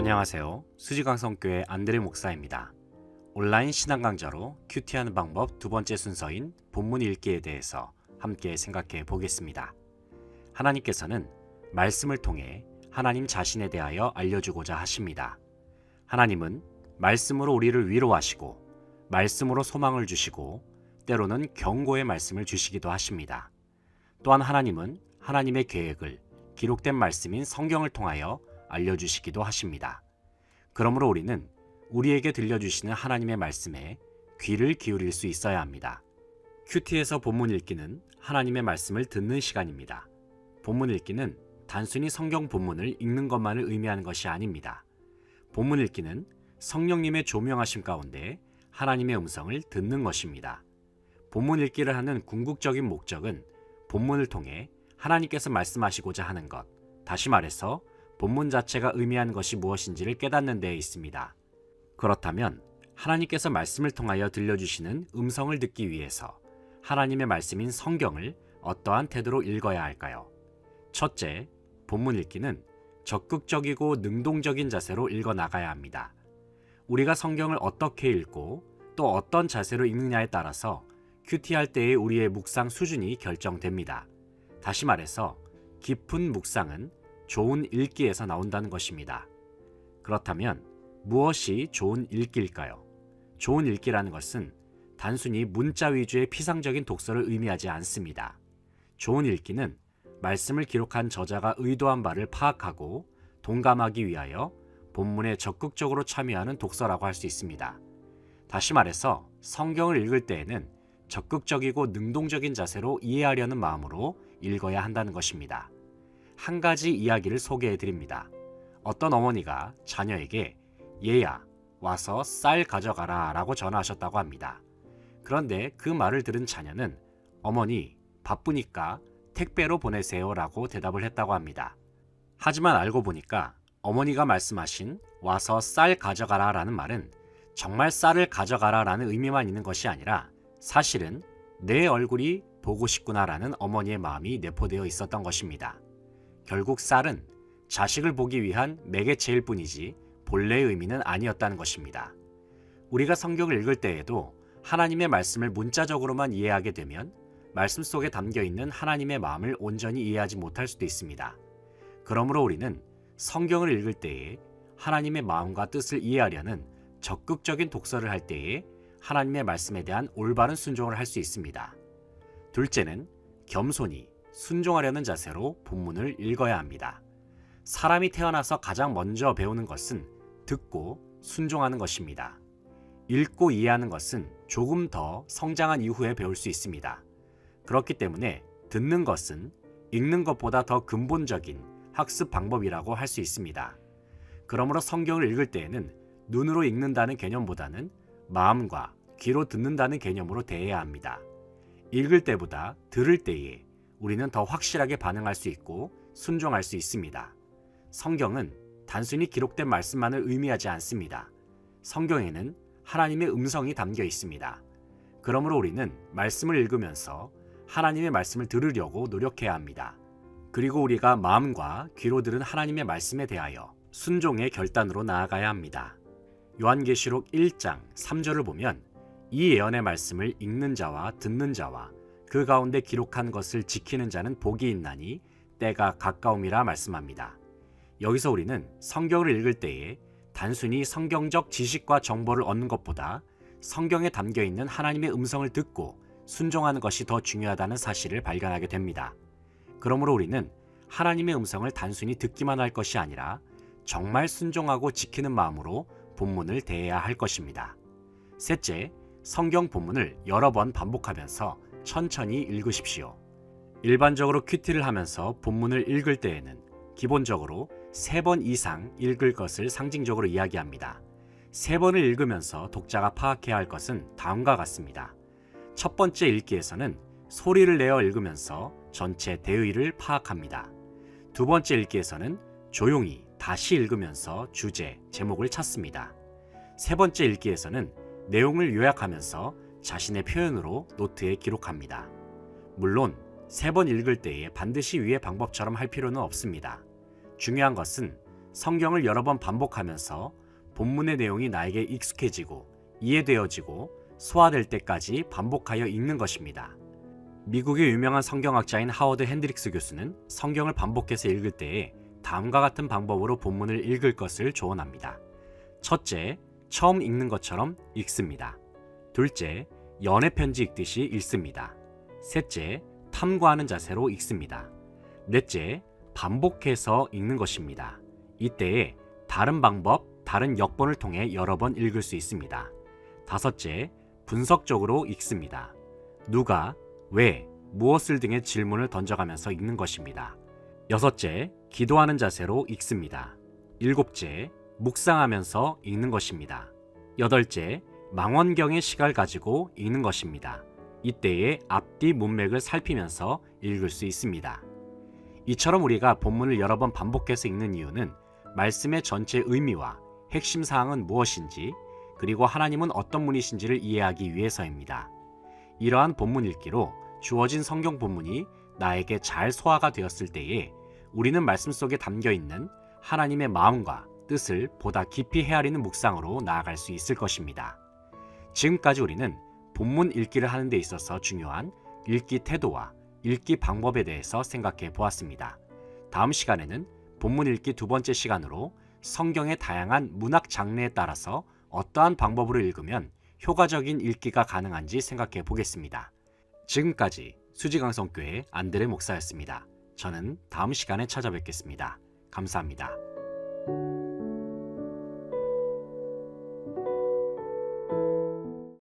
안녕하세요. 수지강성교회 안드레 목사입니다. 온라인 신앙 강좌로 큐티하는 방법 두 번째 순서인 본문 읽기에 대해서 함께 생각해 보겠습니다. 하나님께서는 말씀을 통해 하나님 자신에 대하여 알려주고자 하십니다. 하나님은 말씀으로 우리를 위로하시고 말씀으로 소망을 주시고 때로는 경고의 말씀을 주시기도 하십니다. 또한 하나님은 하나님의 계획을 기록된 말씀인 성경을 통하여 알려주시기도 하십니다. 그러므로 우리는 우리에게 들려주시는 하나님의 말씀에 귀를 기울일 수 있어야 합니다. 큐티에서 본문 읽기는 하나님의 말씀을 듣는 시간입니다. 본문 읽기는 단순히 성경 본문을 읽는 것만을 의미하는 것이 아닙니다. 본문 읽기는 성령님의 조명하심 가운데 하나님의 음성을 듣는 것입니다. 본문 읽기를 하는 궁극적인 목적은 본문을 통해 하나님께서 말씀하시고자 하는 것, 다시 말해서 본문 자체가 의미하는 것이 무엇인지를 깨닫는 데에 있습니다. 그렇다면 하나님께서 말씀을 통하여 들려주시는 음성을 듣기 위해서 하나님의 말씀인 성경을 어떠한 태도로 읽어야 할까요? 첫째, 본문 읽기는 적극적이고 능동적인 자세로 읽어 나가야 합니다. 우리가 성경을 어떻게 읽고 또 어떤 자세로 읽느냐에 따라서 큐티할 때의 우리의 묵상 수준이 결정됩니다. 다시 말해서 깊은 묵상은 좋은 읽기에서 나온다는 것입니다. 그렇다면 무엇이 좋은 읽기일까요? 좋은 읽기라는 것은 단순히 문자 위주의 피상적인 독서를 의미하지 않습니다. 좋은 읽기는 말씀을 기록한 저자가 의도한 바를 파악하고 동감하기 위하여 본문에 적극적으로 참여하는 독서라고 할 수 있습니다. 다시 말해서 성경을 읽을 때에는 적극적이고 능동적인 자세로 이해하려는 마음으로 읽어야 한다는 것입니다. 한 가지 이야기를 소개해 드립니다. 어떤 어머니가 자녀에게 얘야, 와서 쌀 가져가라 라고 전화하셨다고 합니다. 그런데 그 말을 들은 자녀는 어머니, 바쁘니까 택배로 보내세요 라고 대답을 했다고 합니다. 하지만 알고 보니까 어머니가 말씀하신 와서 쌀 가져가라 라는 말은 정말 쌀을 가져가라 라는 의미만 있는 것이 아니라 사실은 내 얼굴이 보고 싶구나 라는 어머니의 마음이 내포되어 있었던 것입니다. 결국 쌀은 자식을 보기 위한 매개체일 뿐이지 본래의 의미는 아니었다는 것입니다. 우리가 성경을 읽을 때에도 하나님의 말씀을 문자적으로만 이해하게 되면 말씀 속에 담겨 있는 하나님의 마음을 온전히 이해하지 못할 수도 있습니다. 그러므로 우리는 성경을 읽을 때에 하나님의 마음과 뜻을 이해하려는 적극적인 독서를 할 때에 하나님의 말씀에 대한 올바른 순종을 할 수 있습니다. 둘째는 겸손히 순종하려는 자세로 본문을 읽어야 합니다. 사람이 태어나서 가장 먼저 배우는 것은 듣고 순종하는 것입니다. 읽고 이해하는 것은 조금 더 성장한 이후에 배울 수 있습니다. 그렇기 때문에 듣는 것은 읽는 것보다 더 근본적인 학습 방법이라고 할 수 있습니다. 그러므로 성경을 읽을 때에는 눈으로 읽는다는 개념보다는 마음과 귀로 듣는다는 개념으로 대해야 합니다. 읽을 때보다 들을 때에 우리는 더 확실하게 반응할 수 있고 순종할 수 있습니다. 성경은 단순히 기록된 말씀만을 의미하지 않습니다. 성경에는 하나님의 음성이 담겨 있습니다. 그러므로 우리는 말씀을 읽으면서 하나님의 말씀을 들으려고 노력해야 합니다. 그리고 우리가 마음과 귀로 들은 하나님의 말씀에 대하여 순종의 결단으로 나아가야 합니다. 요한계시록 1장 3절을 보면 이 예언의 말씀을 읽는 자와 듣는 자와 그 가운데 기록한 것을 지키는 자는 복이 있나니 때가 가까움이라 말씀합니다. 여기서 우리는 성경을 읽을 때에 단순히 성경적 지식과 정보를 얻는 것보다 성경에 담겨 있는 하나님의 음성을 듣고 순종하는 것이 더 중요하다는 사실을 발견하게 됩니다. 그러므로 우리는 하나님의 음성을 단순히 듣기만 할 것이 아니라 정말 순종하고 지키는 마음으로 본문을 대해야 할 것입니다. 셋째, 성경 본문을 여러 번 반복하면서 천천히 읽으십시오. 일반적으로 큐티를 하면서 본문을 읽을 때에는 기본적으로 3번 이상 읽을 것을 상징적으로 이야기합니다. 3번을 읽으면서 독자가 파악해야 할 것은 다음과 같습니다. 첫 번째 읽기에서는 소리를 내어 읽으면서 전체 대의를 파악합니다. 두 번째 읽기에서는 조용히 다시 읽으면서 주제, 제목을 찾습니다. 세 번째 읽기에서는 내용을 요약하면서 자신의 표현으로 노트에 기록합니다. 물론 3번 읽을 때에 반드시 위의 방법처럼 할 필요는 없습니다. 중요한 것은 성경을 여러 번 반복하면서 본문의 내용이 나에게 익숙해지고 이해되어지고 소화될 때까지 반복하여 읽는 것입니다. 미국의 유명한 성경학자인 하워드 핸드릭스 교수는 성경을 반복해서 읽을 때에 다음과 같은 방법으로 본문을 읽을 것을 조언합니다. 첫째, 처음 읽는 것처럼 읽습니다. 둘째, 연애 편지 읽듯이 읽습니다. 셋째, 탐구하는 자세로 읽습니다. 넷째, 반복해서 읽는 것입니다. 이때에 다른 방법, 다른 역본을 통해 여러 번 읽을 수 있습니다. 다섯째, 분석적으로 읽습니다. 누가, 왜, 무엇을 등의 질문을 던져가면서 읽는 것입니다. 여섯째, 기도하는 자세로 읽습니다. 일곱째, 묵상하면서 읽는 것입니다. 여덟째, 망원경의 시각을 가지고 읽는 것입니다. 이때에 앞뒤 문맥을 살피면서 읽을 수 있습니다. 이처럼 우리가 본문을 여러 번 반복해서 읽는 이유는 말씀의 전체 의미와 핵심 사항은 무엇인지, 그리고 하나님은 어떤 분이신지를 이해하기 위해서입니다. 이러한 본문 읽기로 주어진 성경 본문이 나에게 잘 소화가 되었을 때에 우리는 말씀 속에 담겨 있는 하나님의 마음과 뜻을 보다 깊이 헤아리는 묵상으로 나아갈 수 있을 것입니다. 지금까지 우리는 본문 읽기를 하는 데 있어서 중요한 읽기 태도와 읽기 방법에 대해서 생각해 보았습니다. 다음 시간에는 본문 읽기 두 번째 시간으로 성경의 다양한 문학 장르에 따라서 어떠한 방법으로 읽으면 효과적인 읽기가 가능한지 생각해 보겠습니다. 지금까지 수지강성교회 안드레 목사였습니다. 저는 다음 시간에 찾아뵙겠습니다. 감사합니다.